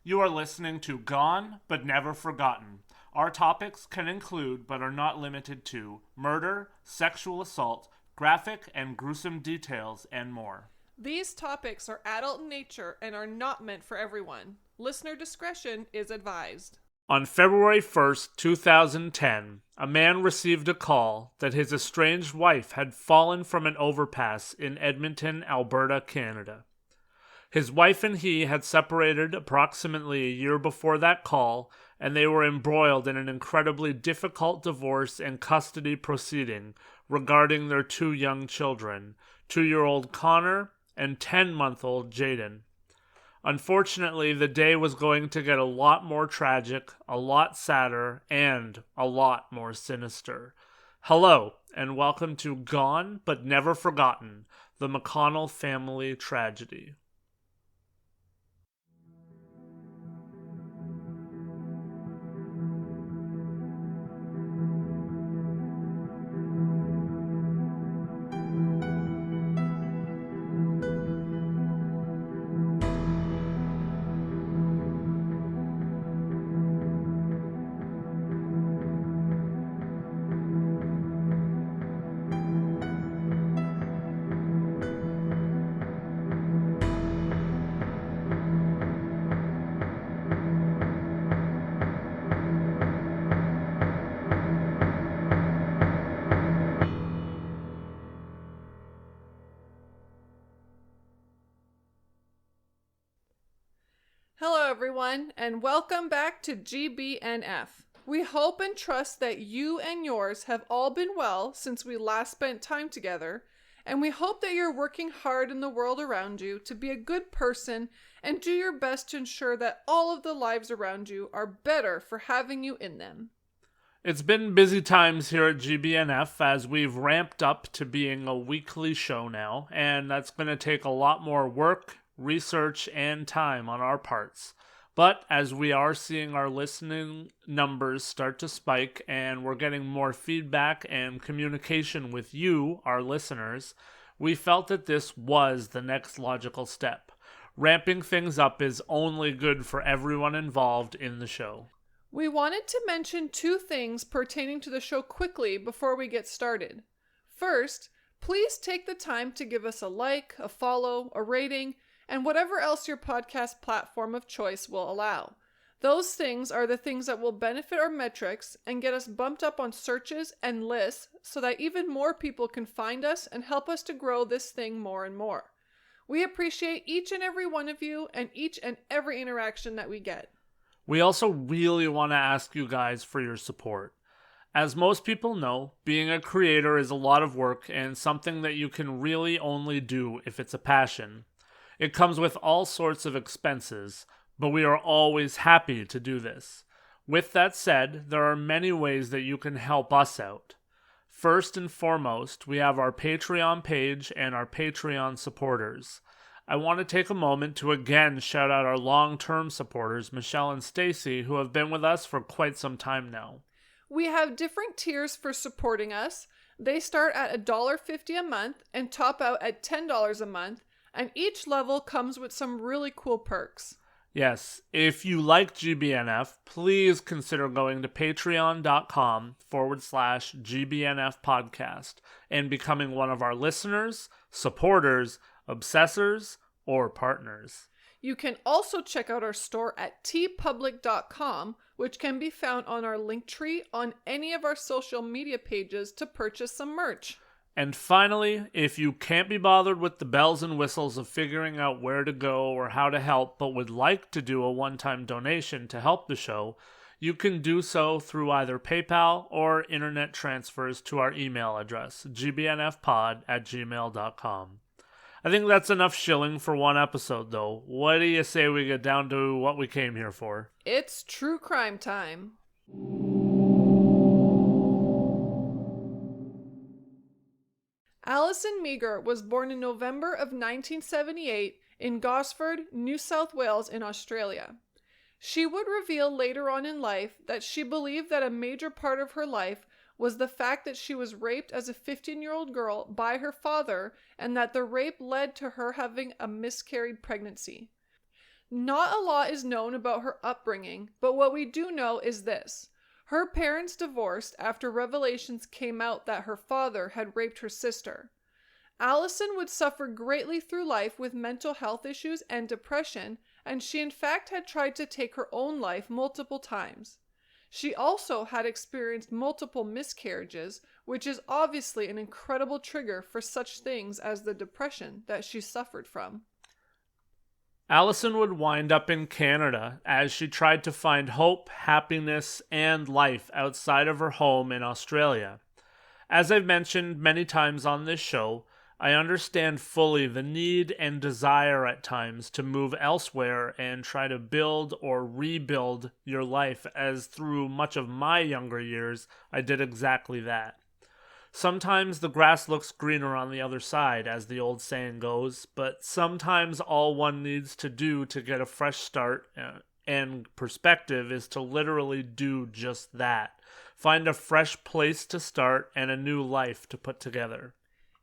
You are listening to Gone But Never Forgotten. Our topics can include, but are not limited to, murder, sexual assault, graphic and gruesome details, and more. These topics are adult in nature and are not meant for everyone. Listener discretion is advised. On February 1st, 2010, a man received a call that his estranged wife had fallen from an overpass in Edmonton, Alberta, Canada. His wife and he had separated approximately a year before that call, and they were embroiled in an incredibly difficult divorce and custody proceeding regarding their two young children, 2-year-old Connor and 10-month-old Jayden. Unfortunately, the day was going to get a lot more tragic, a lot sadder, and a lot more sinister. Hello, and welcome to Gone But Never Forgotten, the McConnell family tragedy. Hello, everyone, and welcome back to GBNF. We hope and trust that you and yours have all been well since we last spent time together, and we hope that you're working hard in the world around you to be a good person and do your best to ensure that all of the lives around you are better for having you in them. It's been busy times here at GBNF as we've ramped up to being a weekly show now, and that's going to take a lot more work, research, and time on our parts. But as we are seeing our listening numbers start to spike and we're getting more feedback and communication with you, our listeners, we felt that this was the next logical step. Ramping things up is only good for everyone involved in the show. We wanted to mention two things pertaining to the show quickly before we get started. First, please take the time to give us a like, a follow, a rating, and whatever else your podcast platform of choice will allow. Those things are the things that will benefit our metrics and get us bumped up on searches and lists so that even more people can find us and help us to grow this thing more and more. We appreciate each and every one of you and each and every interaction that we get. We also really want to ask you guys for your support. As most people know, being a creator is a lot of work and something that you can really only do if it's a passion. It comes with all sorts of expenses, but we are always happy to do this. With that said, there are many ways that you can help us out. First and foremost, we have our Patreon page and our Patreon supporters. I want to take a moment to again shout out our long-term supporters, Michelle and Stacy, who have been with us for quite some time now. We have different tiers for supporting us. They start at $1.50 a month and top out at $10 a month, and each level comes with some really cool perks. Yes, if you like GBNF, please consider going to patreon.com/GBNF podcast and becoming one of our listeners, supporters, obsessors, or partners. You can also check out our store at tpublic.com, which can be found on our link tree on any of our social media pages to purchase some merch. And finally, if you can't be bothered with the bells and whistles of figuring out where to go or how to help, but would like to do a one-time donation to help the show, you can do so through either PayPal or internet transfers to our email address, gbnfpod@gmail.com. I think that's enough shilling for one episode, though. What do you say we get down to what we came here for? It's true crime time. Alison Meagher was born in November of 1978 in Gosford, New South Wales in Australia. She would reveal later on in life that she believed that a major part of her life was the fact that she was raped as a 15-year-old girl by her father and that the rape led to her having a miscarried pregnancy. Not a lot is known about her upbringing, but what we do know is this. Her parents divorced after revelations came out that her father had raped her sister. Allison would suffer greatly through life with mental health issues and depression, and she in fact had tried to take her own life multiple times. She also had experienced multiple miscarriages, which is obviously an incredible trigger for such things as the depression that she suffered from. Allison would wind up in Canada as she tried to find hope, happiness, and life outside of her home in Australia. As I've mentioned many times on this show, I understand fully the need and desire at times to move elsewhere and try to build or rebuild your life, as through much of my younger years, I did exactly that. Sometimes the grass looks greener on the other side, as the old saying goes, but sometimes all one needs to do to get a fresh start and perspective is to literally do just that. Find a fresh place to start and a new life to put together.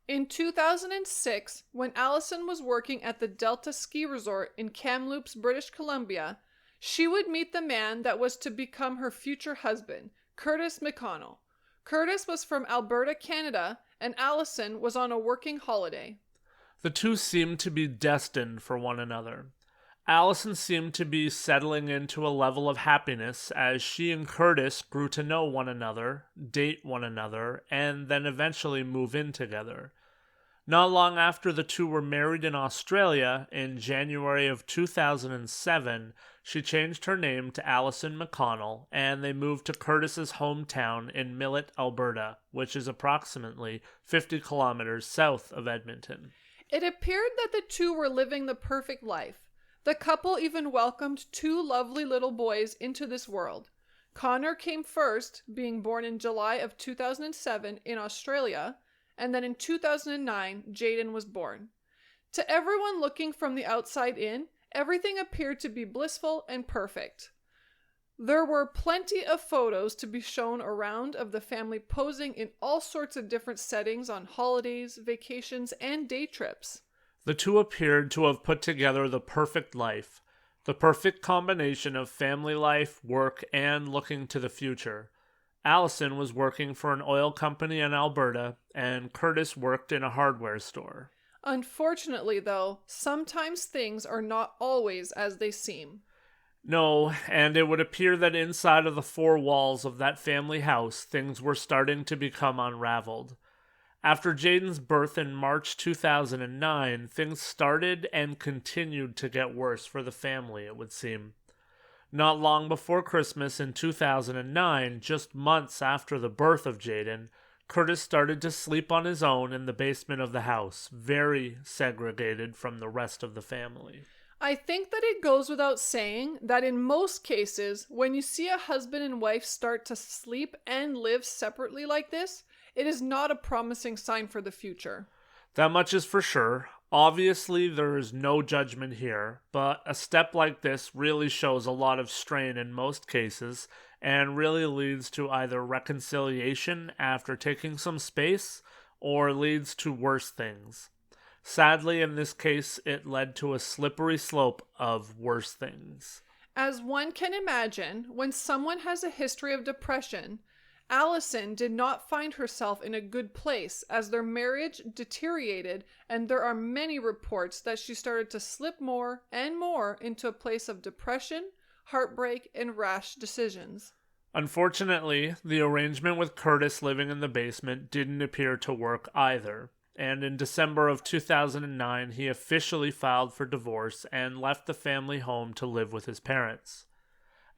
In 2006, when Allison was working at the Delta Ski Resort in Kamloops, British Columbia, she would meet the man that was to become her future husband, Curtis McConnell. Curtis was from Alberta, Canada, and Allison was on a working holiday. The two seemed to be destined for one another. Allison seemed to be settling into a level of happiness as she and Curtis grew to know one another, date one another, and then eventually move in together. Not long after the two were married in Australia, in January of 2007, she changed her name to Allison McConnell, and they moved to Curtis's hometown in Millet, Alberta, which is approximately 50 kilometers south of Edmonton. It appeared that the two were living the perfect life. The couple even welcomed two lovely little boys into this world. Connor came first, being born in July of 2007 in Australia, and then in 2009, Jayden was born. To everyone looking from the outside in, everything appeared to be blissful and perfect. There were plenty of photos to be shown around of the family posing in all sorts of different settings on holidays, vacations, and day trips. The two appeared to have put together the perfect life, the perfect combination of family life, work, and looking to the future. Allison was working for an oil company in Alberta, and Curtis worked in a hardware store. Unfortunately, though, sometimes things are not always as they seem. No, and it would appear that inside of the four walls of that family house, things were starting to become unraveled. After Jayden's birth in March 2009, things started and continued to get worse for the family, it would seem. Not long before Christmas in 2009, just months after the birth of Jayden, Curtis started to sleep on his own in the basement of the house, very segregated from the rest of the family. I think that it goes without saying that in most cases, when you see a husband and wife start to sleep and live separately like this, it is not a promising sign for the future. That much is for sure. Obviously, there is no judgment here, but a step like this really shows a lot of strain in most cases and really leads to either reconciliation after taking some space or leads to worse things. Sadly, in this case, it led to a slippery slope of worse things. As one can imagine, when someone has a history of depression, Allison did not find herself in a good place as their marriage deteriorated, and there are many reports that she started to slip more and more into a place of depression, heartbreak, and rash decisions. Unfortunately, the arrangement with Curtis living in the basement didn't appear to work either, and in December of 2009, he officially filed for divorce and left the family home to live with his parents.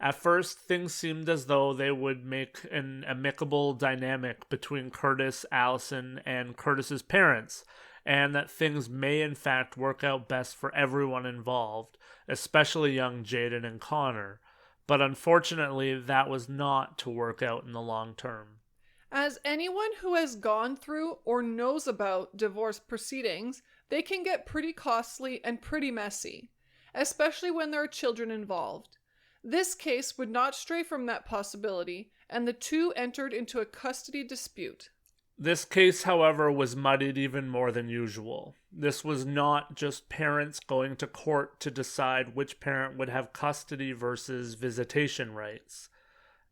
At first, things seemed as though they would make an amicable dynamic between Curtis, Allison, and Curtis's parents, and that things may in fact work out best for everyone involved, especially young Jayden and Connor. But unfortunately, that was not to work out in the long term. As anyone who has gone through or knows about divorce proceedings, they can get pretty costly and pretty messy, especially when there are children involved. This case would not stray from that possibility, and the two entered into a custody dispute. This case, however, was muddied even more than usual. This was not just parents going to court to decide which parent would have custody versus visitation rights.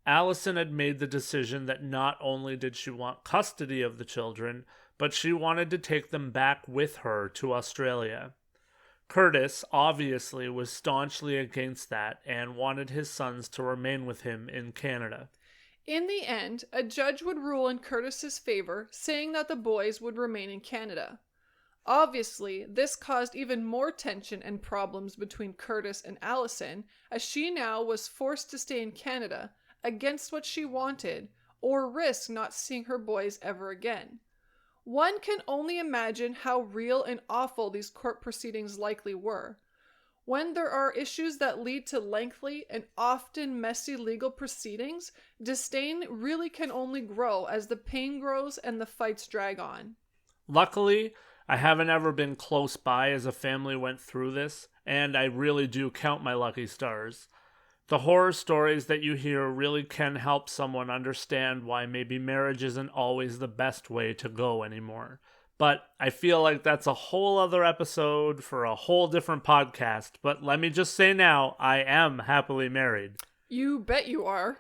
Allison had made the decision that not only did she want custody of the children, but she wanted to take them back with her to Australia. Curtis, obviously, was staunchly against that and wanted his sons to remain with him in Canada. In the end, a judge would rule in Curtis's favor, saying that the boys would remain in Canada. Obviously, this caused even more tension and problems between Curtis and Allison, as she now was forced to stay in Canada, against what she wanted, or risk not seeing her boys ever again. One can only imagine how real and awful these court proceedings likely were. When there are issues that lead to lengthy and often messy legal proceedings, disdain really can only grow as the pain grows and the fights drag on. Luckily, I haven't ever been close by as a family went through this, and I really do count my lucky stars. The horror stories that you hear really can help someone understand why maybe marriage isn't always the best way to go anymore. But I feel like that's a whole other episode for a whole different podcast. But let me just say now, I am happily married. You bet you are.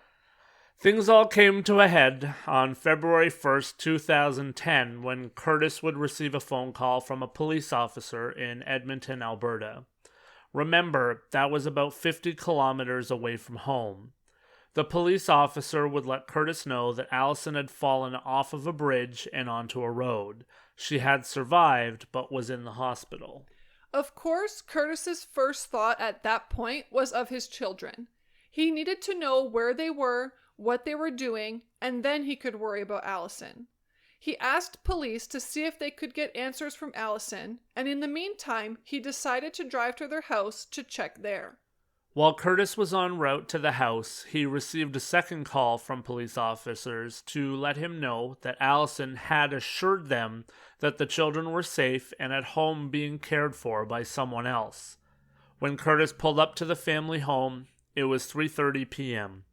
Things all came to a head on February 1st, 2010, when Curtis would receive a phone call from a police officer in Edmonton, Alberta. Remember, that was about 50 kilometers away from home. The police officer would let Curtis know that Allison had fallen off of a bridge and onto a road. She had survived, but was in the hospital. Of course, Curtis's first thought at that point was of his children. He needed to know where they were, what they were doing, and then he could worry about Allison. He asked police to see if they could get answers from Allison, and in the meantime, he decided to drive to their house to check there. While Curtis was en route to the house, he received a second call from police officers to let him know that Allison had assured them that the children were safe and at home being cared for by someone else. When Curtis pulled up to the family home, it was 3:30 p.m.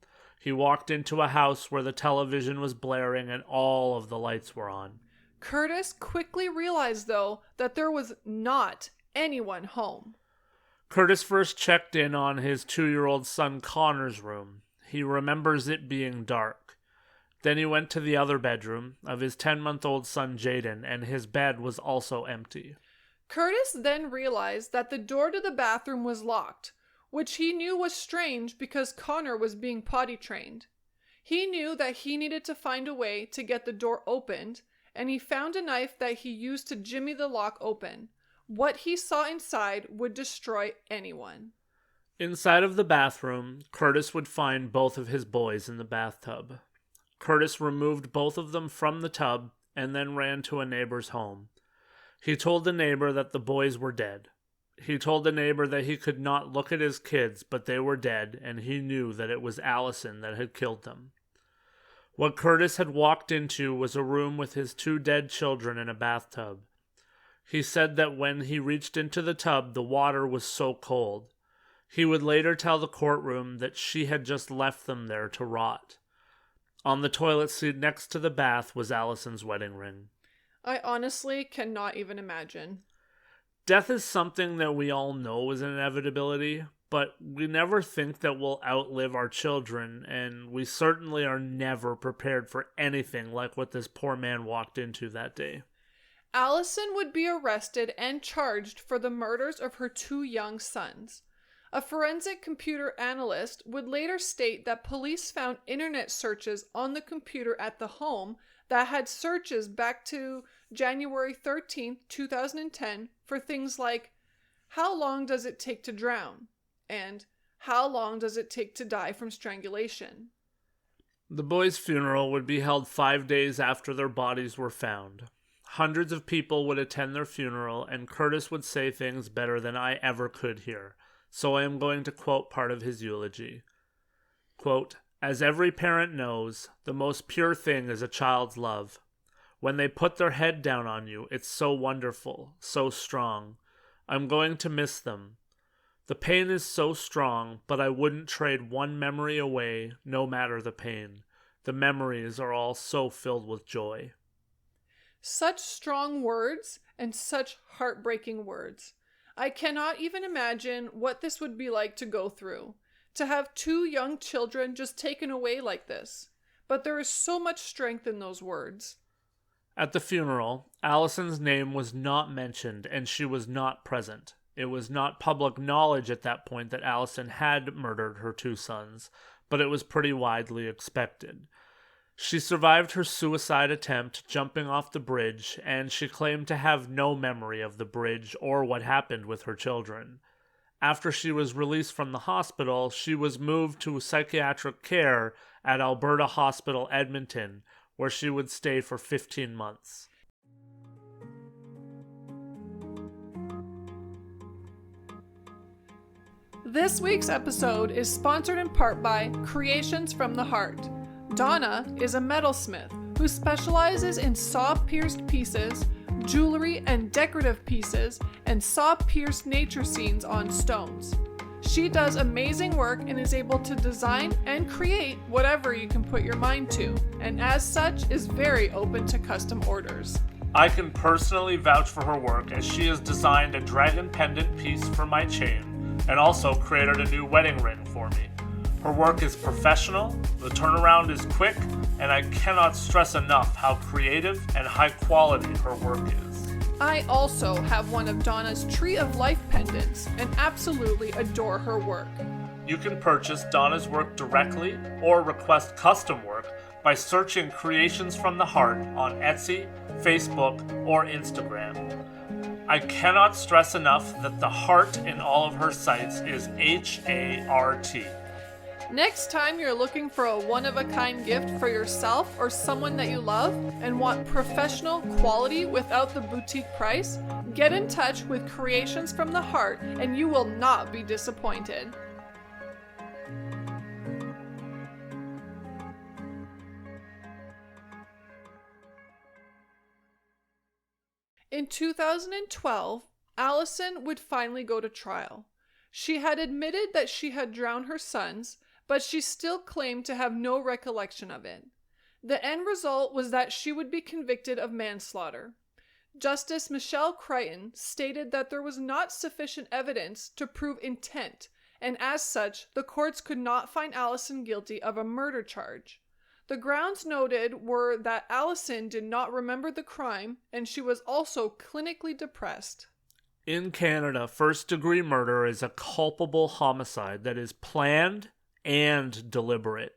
He walked into a house where the television was blaring and all of the lights were on. Curtis quickly realized, though, that there was not anyone home. Curtis first checked in on his 2-year-old son Connor's room. He remembers it being dark. Then he went to the other bedroom of his 10-month-old son Jayden, and his bed was also empty. Curtis then realized that the door to the bathroom was locked, which he knew was strange because Connor was being potty trained. He knew that he needed to find a way to get the door opened, and he found a knife that he used to jimmy the lock open. What he saw inside would destroy anyone. Inside of the bathroom, Curtis would find both of his boys in the bathtub. Curtis removed both of them from the tub and then ran to a neighbor's home. He told the neighbor that the boys were dead. He told the neighbor that he could not look at his kids, but they were dead, and he knew that it was Allison that had killed them. What Curtis had walked into was a room with his 2 dead children in a bathtub. He said that when he reached into the tub, the water was so cold. He would later tell the courtroom that she had just left them there to rot. On the toilet seat next to the bath was Allison's wedding ring. I honestly cannot even imagine. Death is something that we all know is an inevitability, but we never think that we'll outlive our children, and we certainly are never prepared for anything like what this poor man walked into that day. Allison would be arrested and charged for the murders of her 2 young sons. A forensic computer analyst would later state that police found internet searches on the computer at the home that had searches back to January 13, 2010 for things like, how long does it take to drown? And how long does it take to die from strangulation? The boys' funeral would be held 5 days after their bodies were found. Hundreds of people would attend their funeral, and Curtis would say things better than I ever could hear, so I am going to quote part of his eulogy. Quote, "As every parent knows, the most pure thing is a child's love. When they put their head down on you, it's so wonderful, so strong. I'm going to miss them. The pain is so strong, but I wouldn't trade one memory away, no matter the pain. The memories are all so filled with joy." Such strong words and such heartbreaking words. I cannot even imagine what this would be like to go through, to have 2 young children just taken away like this. But there is so much strength in those words. At the funeral, Allison's name was not mentioned and she was not present. It was not public knowledge at that point that Allison had murdered her 2 sons, but it was pretty widely expected. She survived her suicide attempt jumping off the bridge, and she claimed to have no memory of the bridge or what happened with her children. After she was released from the hospital, she was moved to psychiatric care at Alberta Hospital, Edmonton, where she would stay for 15 months. This week's episode is sponsored in part by Creations from the Heart. Donna is a metalsmith who specializes in saw-pierced pieces, jewelry and decorative pieces, and saw-pierced nature scenes on stones. She does amazing work and is able to design and create whatever you can put your mind to, and as such is very open to custom orders. I can personally vouch for her work, as she has designed a dragon pendant piece for my chain and also created a new wedding ring for me. Her work is professional, the turnaround is quick, and I cannot stress enough how creative and high quality her work is. I also have one of Donna's Tree of Life pendants and absolutely adore her work. You can purchase Donna's work directly or request custom work by searching Creations from the Heart on Etsy, Facebook, or Instagram. I cannot stress enough that the heart in all of her sites is H-A-R-T. Next time you're looking for a one-of-a-kind gift for yourself or someone that you love and want professional quality without the boutique price, get in touch with Creations from the Heart and you will not be disappointed. In 2012, Allison would finally go to trial. She had admitted that she had drowned her sons, but she still claimed to have no recollection of it. The end result was that she would be convicted of manslaughter. Justice Michelle Crichton stated that there was not sufficient evidence to prove intent, and as such, the courts could not find Allison guilty of a murder charge. The grounds noted were that Allison did not remember the crime, and she was also clinically depressed. In Canada, first-degree murder is a culpable homicide that is planned and deliberate.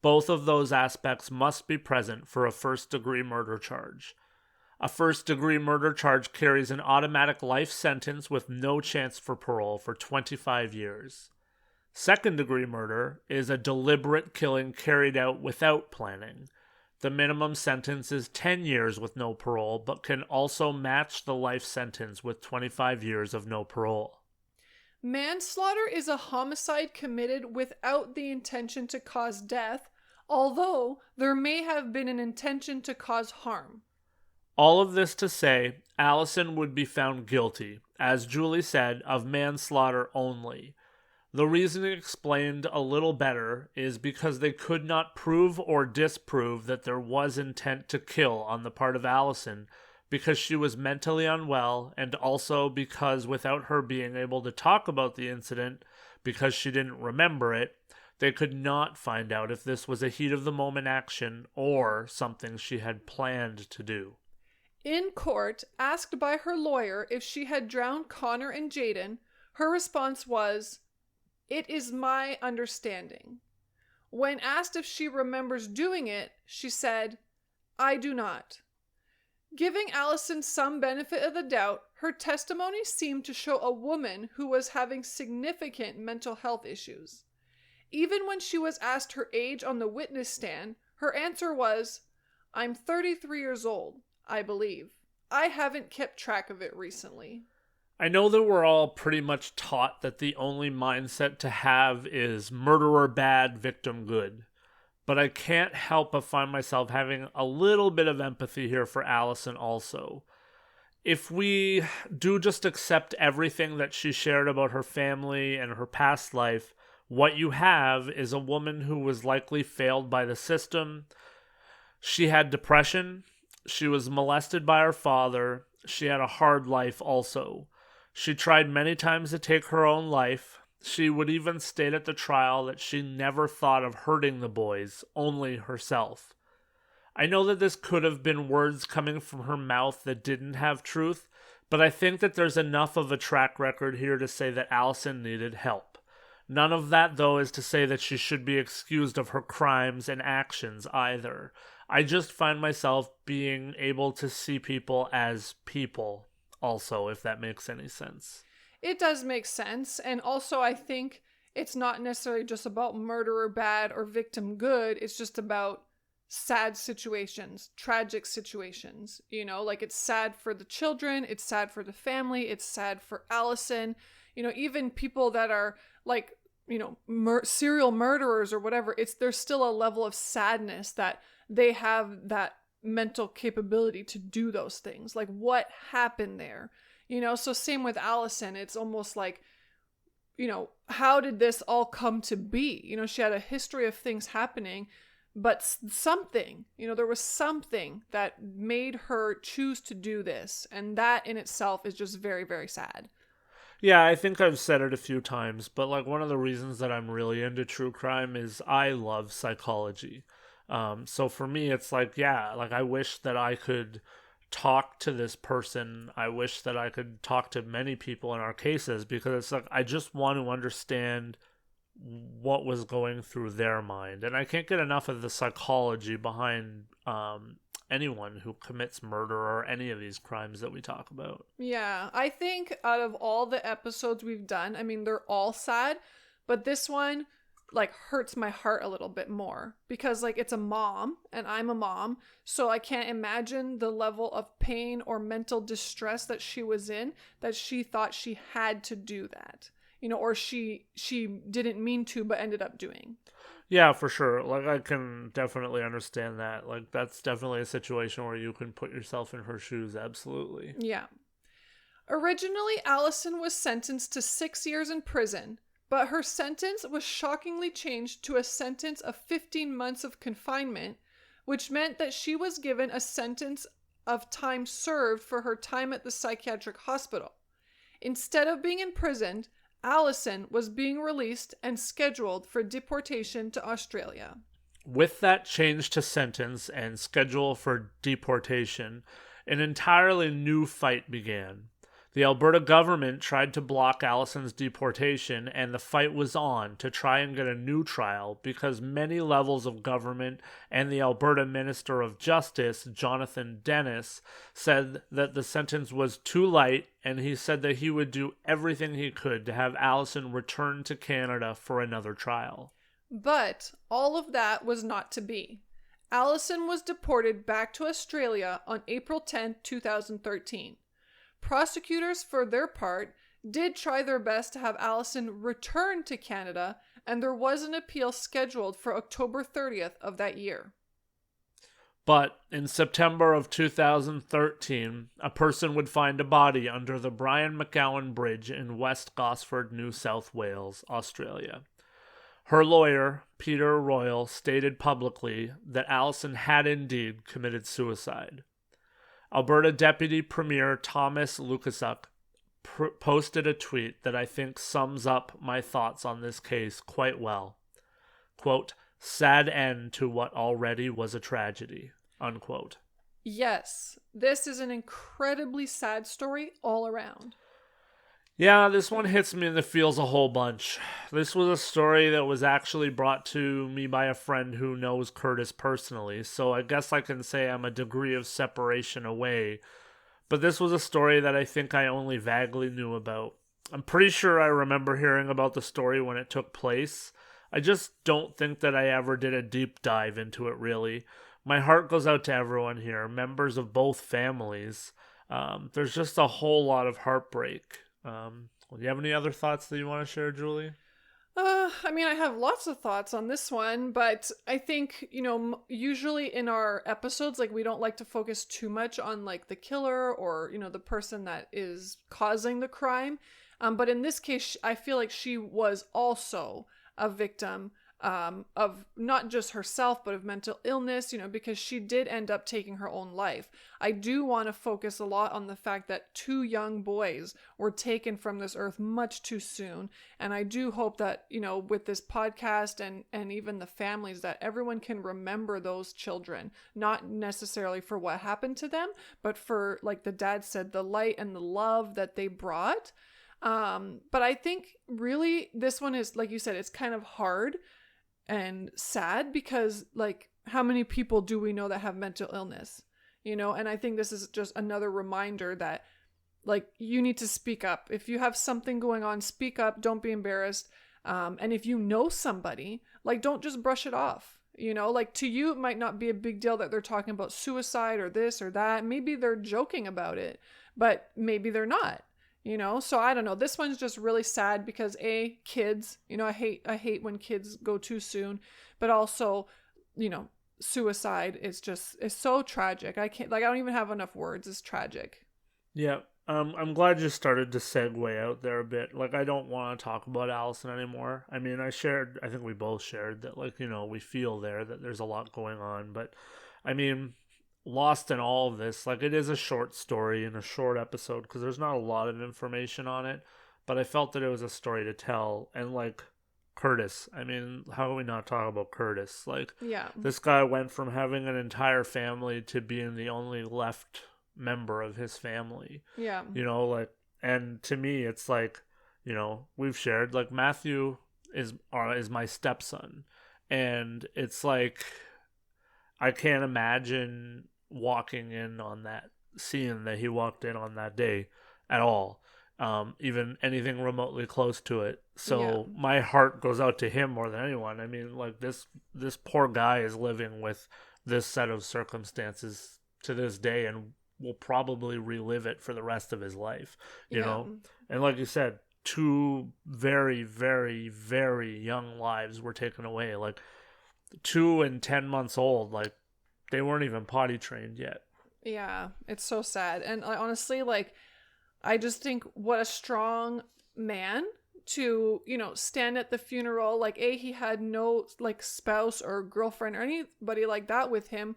Both of those aspects must be present for a first-degree murder charge. A first-degree murder charge carries an automatic life sentence with no chance for parole for 25 years. Second-degree murder is a deliberate killing carried out without planning. The minimum sentence is 10 years with no parole, but can also match the life sentence with 25 years of no parole. Manslaughter is a homicide committed without the intention to cause death, although there may have been an intention to cause harm. All of this to say, Allison would be found guilty, as Julie said, of manslaughter only. The reasoning explained a little better is because they could not prove or disprove that there was intent to kill on the part of Allison, because she was mentally unwell, and also because without her being able to talk about the incident, because she didn't remember it, they could not find out if this was a heat-of-the-moment action or something she had planned to do. In court, asked by her lawyer if she had drowned Connor and Jayden, her response was, "It is my understanding." When asked if she remembers doing it, she said, "I do not." Giving Allison some benefit of the doubt, her testimony seemed to show a woman who was having significant mental health issues. Even when she was asked her age on the witness stand, her answer was, "I'm 33 years old, I believe. I haven't kept track of it recently." I know that we're all pretty much taught that the only mindset to have is murderer bad, victim good. But I can't help but find myself having a little bit of empathy here for Allison also. If we do just accept everything that she shared about her family and her past life, what you have is a woman who was likely failed by the system. She had depression. She was molested by her father. She had a hard life also. She tried many times to take her own life. She would even state at the trial that she never thought of hurting the boys, only herself. I know that this could have been words coming from her mouth that didn't have truth, but I think that there's enough of a track record here to say that Allison needed help. None of that, though, is to say that she should be excused of her crimes and actions either. I just find myself being able to see people as people, also, if that makes any sense. It does make sense. And also, I think it's not necessarily just about murderer bad or victim good. It's just about sad situations, tragic situations. You know, like it's sad for the children. It's sad for the family. It's sad for Allison. You know, even people that are like, you know, serial murderers or whatever, there's still a level of sadness that they have that mental capability to do those things. Like what happened there? You know, so same with Allison. It's almost like, you know, how did this all come to be? You know, she had a history of things happening, but something, you know, there was something that made her choose to do this. And that in itself is just very, very sad. Yeah, I think I've said it a few times, but like one of the reasons that I'm really into true crime is I love psychology. So for me, it's like, yeah, like I wish that I could talk to this person. I wish that I could talk to many people in our cases, because it's like I just want to understand what was going through their mind. And I can't get enough of the psychology behind anyone who commits murder or any of these crimes that we talk about. Yeah, I think out of all the episodes we've done, I mean, they're all sad, but this one like hurts my heart a little bit more because like it's a mom and I'm a mom, so I can't imagine the level of pain or mental distress that she was in, that she thought she had to do that, you know, or she didn't mean to but ended up doing. Yeah, for sure. Like I can definitely understand that. Like that's definitely a situation where you can put yourself in her shoes. Absolutely. Yeah. Originally, Allison was sentenced to 6 years in prison, but her sentence was shockingly changed to a sentence of 15 months of confinement, which meant that she was given a sentence of time served for her time at the psychiatric hospital. Instead of being imprisoned, Allison was being released and scheduled for deportation to Australia. With that change to sentence and schedule for deportation, an entirely new fight began. The Alberta government tried to block Allison's deportation, and the fight was on to try and get a new trial because many levels of government and the Alberta Minister of Justice, Jonathan Dennis, said that the sentence was too light, and he said that he would do everything he could to have Allison return to Canada for another trial. But all of that was not to be. Allison was deported back to Australia on April 10, 2013. Prosecutors, for their part, did try their best to have Allison return to Canada, and there was an appeal scheduled for October 30th of that year. But in September of 2013, a person would find a body under the Brian McGowan Bridge in West Gosford, New South Wales, Australia. Her lawyer, Peter Royal, stated publicly that Allison had indeed committed suicide. Alberta Deputy Premier Thomas Lukaszuk posted a tweet that I think sums up my thoughts on this case quite well. Quote, "Sad end to what already was a tragedy." Unquote. Yes, this is an incredibly sad story all around. Yeah, this one hits me in the feels a whole bunch. This was a story that was actually brought to me by a friend who knows Curtis personally, so I guess I can say I'm a degree of separation away. But this was a story that I think I only vaguely knew about. I'm pretty sure I remember hearing about the story when it took place. I just don't think that I ever did a deep dive into it, really. My heart goes out to everyone here, members of both families. There's just a whole lot of heartbreak. Do you have any other thoughts that you want to share, Julie? I mean, I have lots of thoughts on this one, but I think, you know, usually in our episodes, like, we don't like to focus too much on, like, the killer or, you know, the person that is causing the crime. But in this case, I feel like she was also a victim of not just herself, but of mental illness, because she did end up taking her own life. I do want to focus a lot on the fact that 2 young boys were taken from this earth much too soon. And I do hope that, with this podcast and even the families, that everyone can remember those children, not necessarily for what happened to them, but for, like the dad said, the light and the love that they brought. But I think really this one is, like you said, it's kind of hard and sad because, like, how many people do we know that have mental illness, and I think this is just another reminder that, like, you need to speak up. If you have something going on, speak up, don't be embarrassed. And if you know somebody, like, don't just brush it off, like, to you, it might not be a big deal that they're talking about suicide or this or that. Maybe they're joking about it, but maybe they're not. So I don't know. This one's just really sad because kids, I hate when kids go too soon, but also, suicide is it's so tragic. I don't even have enough words. It's tragic. Yeah. I'm glad you started to segue out there a bit. Like, I don't want to talk about Allison anymore. I mean, I think we both shared that, like, we feel that there's a lot going on, but I mean, lost in all of this, like, it is a short story and a short episode because there's not a lot of information on it, but I felt that it was a story to tell. And, like, Curtis, I mean, how do we not talk about Curtis? Like, yeah, this guy went from having an entire family to being the only left member of his family. Yeah, like, and to me it's like, we've shared, like, Matthew is my stepson, and it's like, I can't imagine walking in on that scene that he walked in on that day at all, even anything remotely close to it. So my heart goes out to him more than anyone. I mean, like, this poor guy is living with this set of circumstances to this day and will probably relive it for the rest of his life, you know? And like you said, 2 very, very, very young lives were taken away. Like, 2 and 10 months old, like, they weren't even potty trained yet. Yeah, it's so sad. And honestly, like, I just think what a strong man to, stand at the funeral. Like, he had no, like, spouse or girlfriend or anybody like that with him.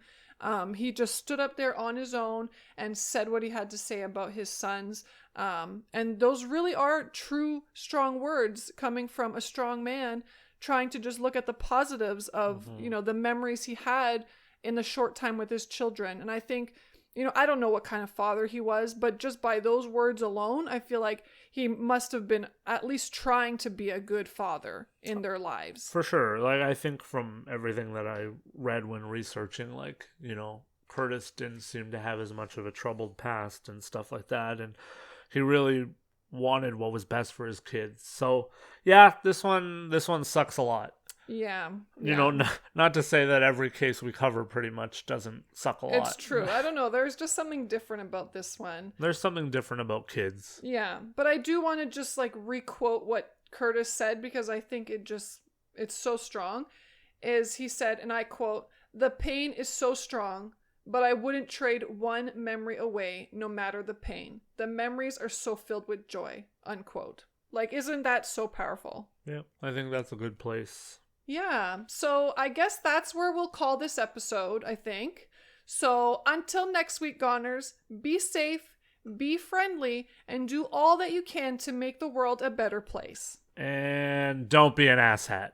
He just stood up there on his own and said what he had to say about his sons. And those really are true, strong words coming from a strong man trying to just look at the positives of, the memories he had in the short time with his children. And I think, I don't know what kind of father he was, but just by those words alone, I feel like he must have been at least trying to be a good father in their lives. For sure. Like, I think from everything that I read when researching, like, Curtis didn't seem to have as much of a troubled past and stuff like that. And he really wanted what was best for his kids. So yeah, this one sucks a lot. Yeah. Not to say that every case we cover pretty much doesn't suck a lot. It's true. I don't know. There's just something different about this one. There's something different about kids. Yeah. But I do want to just, like, requote what Curtis said because I think it's so strong. He said, and I quote, "The pain is so strong, but I wouldn't trade one memory away, no matter the pain. The memories are so filled with joy," unquote. Like, isn't that so powerful? Yeah, I think that's a good place. Yeah, so I guess that's where we'll call this episode, I think. So until next week, Goners, be safe, be friendly, and do all that you can to make the world a better place. And don't be an asshat.